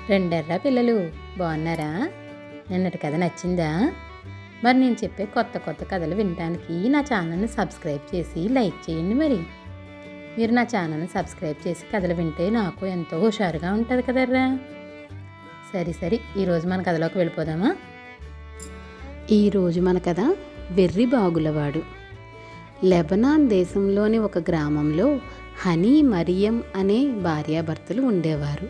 రెండెర్ర పిల్లలు బాగున్నారా? నిన్నటి కథ నచ్చిందా? మరి నేను చెప్పే కొత్త కొత్త కథలు వినడానికి నా ఛానల్ని సబ్స్క్రైబ్ చేసి లైక్ చేయండి. మరి మీరు నా ఛానల్ని సబ్స్క్రైబ్ చేసి కథలు వింటే నాకు ఎంతో హుషారుగా ఉంటుంది కదర్రా. సరే ఈరోజు మన కథలోకి వెళ్ళిపోదామా? ఈరోజు మన కథ వెర్రి బాగులవాడు. లెబనాన్ దేశంలోని ఒక గ్రామంలో హనీ మరియం అనే భార్యాభర్తలు ఉండేవారు.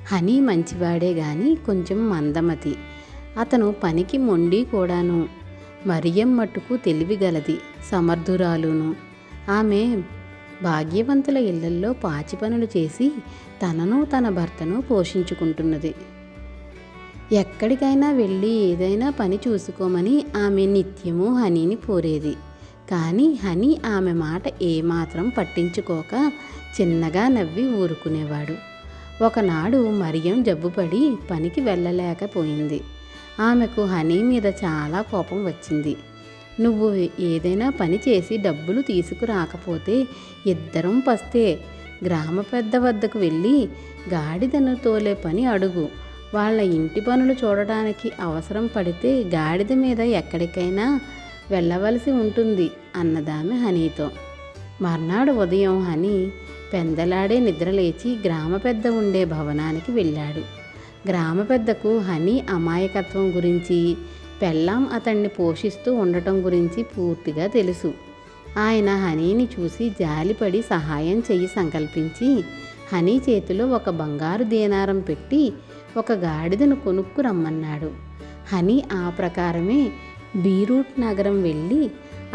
హనీ మంచివాడే గాని కొంచెం మందమతి. అతను పనికి మొండి కూడాను. మరియం మట్టుకు తెలివిగలది, సమర్థురాలును. ఆమె భాగ్యవంతుల ఇళ్లల్లో పాచి పనులు చేసి తనను తన భర్తను పోషించుకుంటున్నది. ఎక్కడికైనా వెళ్ళి ఏదైనా పని చూసుకోమని ఆమె నిత్యము హనీని కోరేది. కానీ హనీ ఆమె మాట ఏమాత్రం పట్టించుకోక చిన్నగా నవ్వి ఊరుకునేవాడు. ఒకనాడు మరియం జబ్బుపడి పనికి వెళ్ళలేకపోయింది. ఆమెకు హనీ మీద చాలా కోపం వచ్చింది. నువ్వు ఏదైనా పని చేసి డబ్బులు తీసుకురాకపోతే ఇద్దరం పస్తే. గ్రామ పెద్ద వద్దకు వెళ్ళి గాడిదను తోలే పని అడుగు. వాళ్ళ ఇంటి పనులు చూడడానికి అవసరం పడితే గాడిద మీద ఎక్కడికైనా వెళ్ళవలసి ఉంటుంది అన్నదామె హనీతో. మర్నాడు ఉదయం హనీ పెందలాడే నిద్రలేచి గ్రామ పెద్ద ఉండే భవనానికి వెళ్ళాడు. గ్రామ పెద్దకు హనీ అమాయకత్వం గురించి, పెళ్ళాం అతన్ని పోషిస్తూ ఉండటం గురించి పూర్తిగా తెలుసు. ఆయన హనీని చూసి జాలిపడి సహాయం చెయ్యి సంకల్పించి హనీ చేతిలో ఒక బంగారు దీనారం పెట్టి ఒక గాడిదను కొనుక్కు రమ్మన్నాడు. హనీ ఆ ప్రకారమే బీరూట్ నగరం వెళ్ళి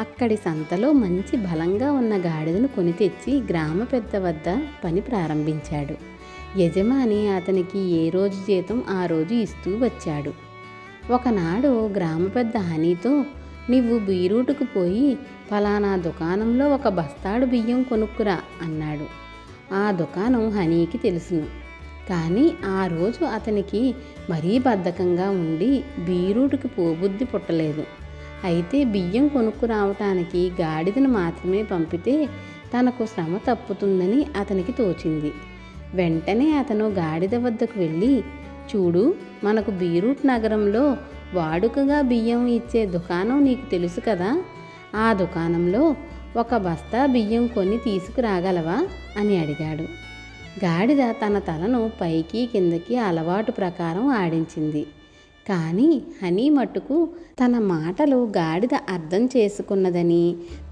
అక్కడి సంతలో మంచి బలంగా ఉన్న గాడిదను కొని తెచ్చి గ్రామ పెద్ద వద్ద పని ప్రారంభించాడు. యజమాని అతనికి ఏ రోజు జీతం ఆ రోజు ఇస్తూ వచ్చాడు. ఒకనాడు గ్రామ పెద్ద హనీతో, నువ్వు బీరూటుకు పోయి ఫలానా దుకాణంలో ఒక బస్తాడు బియ్యం కొనుక్కురా అన్నాడు. ఆ దుకాణం హనీకి తెలుసును. కానీ ఆ రోజు అతనికి మరీ బద్ధకంగా ఉండి బీరూటుకి పోబుద్ధి పుట్టలేదు. అయితే బియ్యం కొనుక్కు రావటానికి గాడిదను మాత్రమే పంపితే తనకు శ్రమ తప్పుతుందని అతనికి తోచింది. వెంటనే అతను గాడిద వద్దకు వెళ్ళి, చూడు, మనకు బీరూట్ నగరంలో వాడుకగా బియ్యం ఇచ్చే దుకాణం నీకు తెలుసు కదా, ఆ దుకాణంలో ఒక బస్తా బియ్యం కొని తీసుకురాగలవా అని అడిగాడు. గాడిద తన తలను పైకి కిందకి అలవాటు ప్రకారం ఆడించింది. కానీ హనీ మట్టుకు తన మాటలు గాడిద అర్థం చేసుకున్నదని,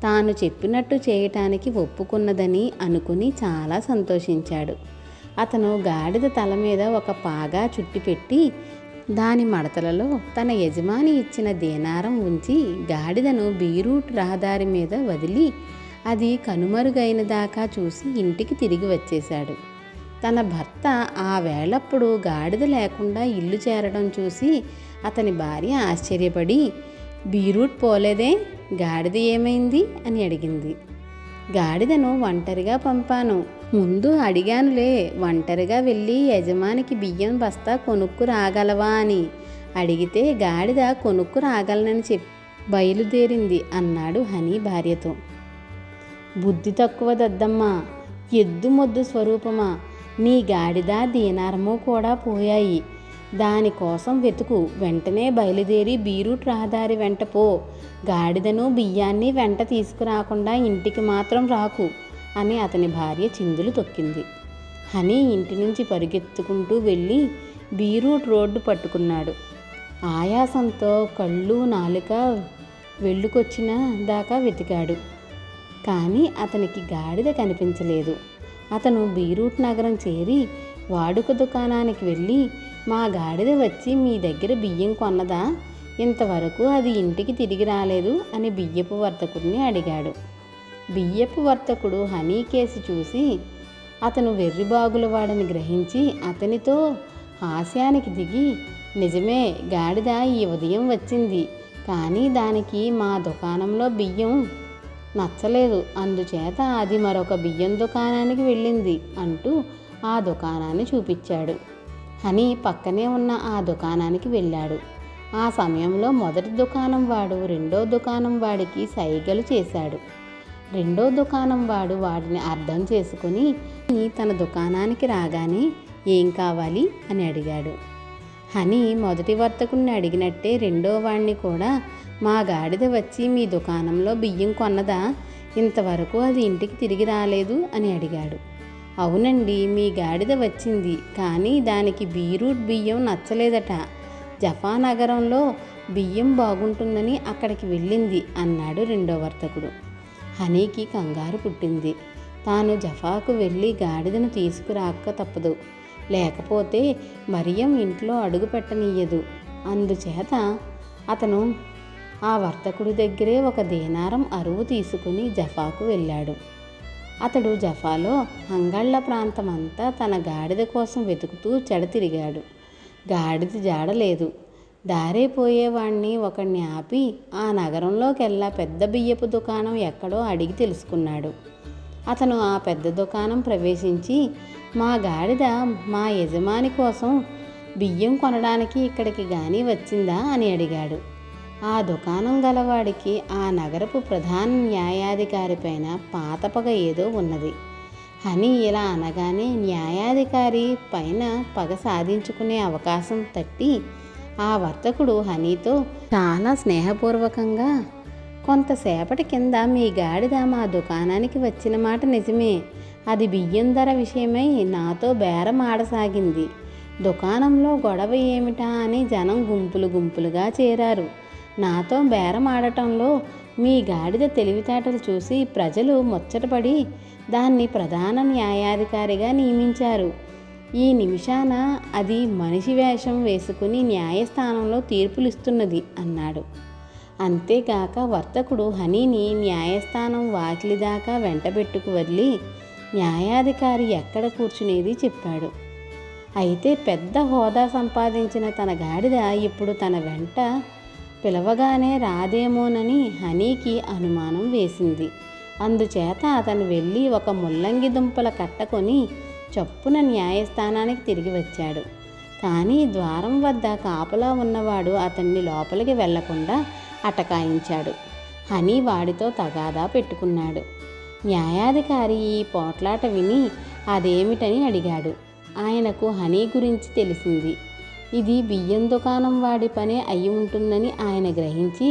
తాను చెప్పినట్టు చేయటానికి ఒప్పుకున్నదని అనుకుని చాలా సంతోషించాడు. అతను గాడిద తల మీద ఒక పాగా చుట్టిపెట్టి దాని మడతలలో తన యజమాని ఇచ్చిన దీనారం ఉంచి గాడిదను బీరూట్ రహదారి మీద వదిలి అది కనుమరుగైన దాకా చూసి ఇంటికి తిరిగి వచ్చేశాడు. తన భర్త ఆ వేళప్పుడు గాడిద లేకుండా ఇల్లు చేరడం చూసి అతని భార్య ఆశ్చర్యపడి, బీరూట్ పోలేదే, గాడిద ఏమైంది అని అడిగింది. గాడిదను ఒంటరిగా పంపాను. ముందు అడిగానులే, ఒంటరిగా వెళ్ళి యజమానికి బియ్యం బస్తా కొనుక్కు రాగలవా అని. అడిగితే గాడిద కొనుక్కు రాగలనని చెప్పి బయలుదేరింది అన్నాడు హనీ భార్యతో. బుద్ధి తక్కువ దద్దమ్మా, ఎద్దు మొద్దు స్వరూపమా, నీ గాడిద దీనారము కూడా పోయాయి. దానికోసం వెతుకు. వెంటనే బయలుదేరి బీరూట్ రహదారి వెంట పో. గాడిదను బియ్యాన్ని వెంట తీసుకురాకుండా ఇంటికి మాత్రం రాకు అని అతని భార్య చిందులు తొక్కింది. హనీ ఇంటి నుంచి పరుగెత్తుకుంటూ వెళ్ళి బీరూట్ రోడ్డు పట్టుకున్నాడు. ఆయాసంతో కళ్ళు నాలుక వెళ్ళుకొచ్చిన దాకా వెతికాడు. కానీ అతనికి గాడిద కనిపించలేదు. అతను బీరూట్ నగరం చేరి వాడుక దుకాణానికి వెళ్ళి, మా గాడిద వచ్చి మీ దగ్గర బియ్యం కొన్నదా? ఇంతవరకు అది ఇంటికి తిరిగి రాలేదు అని బియ్యపు వర్తకుడిని అడిగాడు. బియ్యపు వర్తకుడు హనీ కేసి చూసి అతను వెర్రిబాగులవాడని గ్రహించి అతనితో హాస్యానికి దిగి, నిజమే, గాడిద ఈ ఉదయం వచ్చింది. కానీ దానికి మా దుకాణంలో బియ్యం నచ్చలేదు, అందుచేత అది మరొక బియ్యం దుకాణానికి వెళ్ళింది అంటూ ఆ దుకాణాన్ని చూపించాడు. హనీ పక్కనే ఉన్న ఆ దుకాణానికి వెళ్ళాడు. ఆ సమయంలో మొదటి దుకాణం వాడు రెండో దుకాణం వాడికి సైగలు చేశాడు. రెండో దుకాణం వాడు వాడిని అర్థం చేసుకుని తన దుకాణానికి రాగానే ఏం కావాలి అని అడిగాడు. హనీ మొదటి వర్తకుడిని అడిగినట్టే రెండో వాణ్ణి కూడా, మా గాడిద వచ్చి మీ దుకాణంలో బియ్యం కొన్నదా? ఇంతవరకు అది ఇంటికి తిరిగి రాలేదు అని అడిగాడు. అవునండి, మీ గాడిద వచ్చింది, కానీ దానికి బీరూట్ బియ్యం నచ్చలేదట. జఫా నగరంలో బియ్యం బాగుంటుందని అక్కడికి వెళ్ళింది అన్నాడు రెండో వర్తకుడు. హనీకి కంగారు పుట్టింది. తాను జఫాకు వెళ్ళి గాడిదను తీసుకురాక తప్పదు, లేకపోతే మరియం ఇంట్లో అడుగు పెట్టనీయదు. అందుచేత అతను ఆ వర్తకుడి దగ్గరే ఒక దీనారం అరువు తీసుకుని జఫాకు వెళ్ళాడు. అతడు జఫాలో అంగళ్ళ ప్రాంతమంతా తన గాడిద కోసం వెతుకుతూ చెడతిరిగాడు. గాడిద జాడలేదు. దారైపోయేవాణ్ణి ఒకణ్ణి ఆపి ఆ నగరంలోకెల్లా పెద్ద బియ్యపు దుకాణం ఎక్కడో అడిగి తెలుసుకున్నాడు. అతను ఆ పెద్ద దుకాణం ప్రవేశించి, మా గాడిద మా యజమాని కోసం బియ్యం కొనడానికి ఇక్కడికి గాని వచ్చిందా అని అడిగాడు. ఆ దుకాణం గలవాడికి ఆ నగరపు ప్రధాన న్యాయాధికారి పైన పాతపగ ఏదో ఉన్నది. హనీ ఇలా అనగానే న్యాయాధికారి పైన పగ సాధించుకునే అవకాశం తట్టి ఆ వర్తకుడు హనీతో చాలా స్నేహపూర్వకంగా, కొంతసేపటి కింద మీ గాడిద మా దుకాణానికి వచ్చిన మాట నిజమే. అది బియ్యం ధర విషయమై నాతో బేరం ఆడసాగింది. దుకాణంలో గొడవ ఏమిటా అని జనం గుంపులు గుంపులుగా చేరారు. నాతో బేరం ఆడటంలో మీ గాడిద తెలివితేటలు చూసి ప్రజలు ముచ్చటపడి దాన్ని ప్రధాన న్యాయాధికారిగా నియమించారు. ఈ నిమిషాన అది మనిషి వేషం వేసుకుని న్యాయస్థానంలో తీర్పులిస్తున్నది అన్నాడు. అంతేగాక వర్తకుడు హనీని న్యాయస్థానం వాకిలి దాకా వెంటబెట్టుకు వెళ్ళి న్యాయాధికారి ఎక్కడ కూర్చునేది చెప్పాడు. అయితే పెద్ద హోదా సంపాదించిన తన గాడిద ఇప్పుడు తన వెంట పిలవగానే రాదేమోనని హనీకి అనుమానం వేసింది. అందుచేత అతను వెళ్ళి ఒక ముల్లంగి దుంపల కట్టకొని చప్పున న్యాయస్థానానికి తిరిగి వచ్చాడు. కానీ ద్వారం వద్ద కాపలా ఉన్నవాడు అతన్ని లోపలికి వెళ్లకుండా అటకాయించాడు. హనీ వాడితో తగాదా పెట్టుకున్నాడు. న్యాయాధికారి ఈ పోట్లాట విని అదేమిటని అడిగాడు. ఆయనకు హనీ గురించి తెలిసింది. ఇది బియ్యం దుకాణం వాడి పనే అయి ఉంటుందని ఆయన గ్రహించి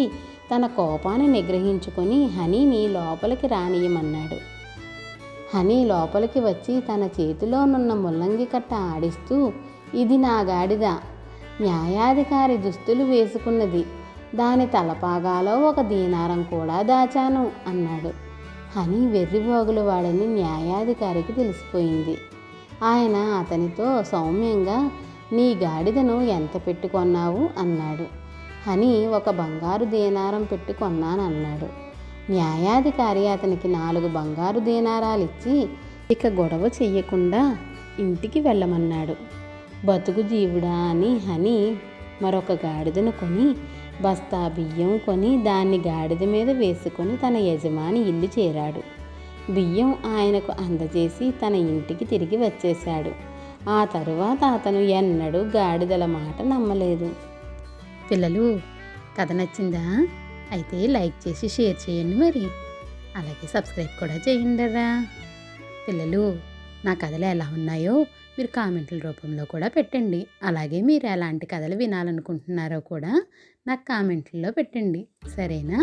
తన కోపాన్ని నిగ్రహించుకొని హనీని లోపలికి రానియమన్నాడు. హనీ లోపలికి వచ్చి తన చేతిలోనున్న ముల్లంగి కట్ట ఆడిస్తూ, ఇది నా గాడిద, న్యాయాధికారి దుస్తులు వేసుకున్నది, దాని తలపాగాలో ఒక దీనారం కూడా దాచాను అన్నాడు. హనీ వెర్రిబోగులు వాడని న్యాయాధికారికి తెలిసిపోయింది. ఆయన అతనితో సౌమ్యంగా, నీ గాడిదను ఎంత పెట్టుకొన్నావు అన్నాడు. హనీ ఒక బంగారు దీనారం పెట్టుకొన్నానన్నాడు. న్యాయాధికారి అతనికి 4 బంగారు దీనారాలు ఇచ్చి ఇక గొడవ చెయ్యకుండా ఇంటికి వెళ్ళమన్నాడు. బతుకు జీవుడా అని హనీ మరొక గాడిదను కొని బస్తా బియ్యం కొని దాన్ని గాడిద మీద వేసుకొని తన యజమాని ఇల్లు చేరాడు. బియ్యం ఆయనకు అందజేసి తన ఇంటికి తిరిగి వచ్చేశాడు. ఆ తరువాత అతను ఎన్నడూ గాడిదల మాట నమ్మలేదు. పిల్లలు, కథ నచ్చిందా? అయితే లైక్ చేసి షేర్ చేయండి, మరి అలాగే సబ్స్క్రైబ్ కూడా చేయండిరా. పిల్లలు, నా కథలు ఎలా ఉన్నాయో మీరు కామెంట్ల రూపంలో కూడా పెట్టండి. అలాగే మీరు ఎలాంటి కథలు వినాలనుకుంటున్నారో కూడా నాకు కామెంట్లలో పెట్టండి, సరేనా?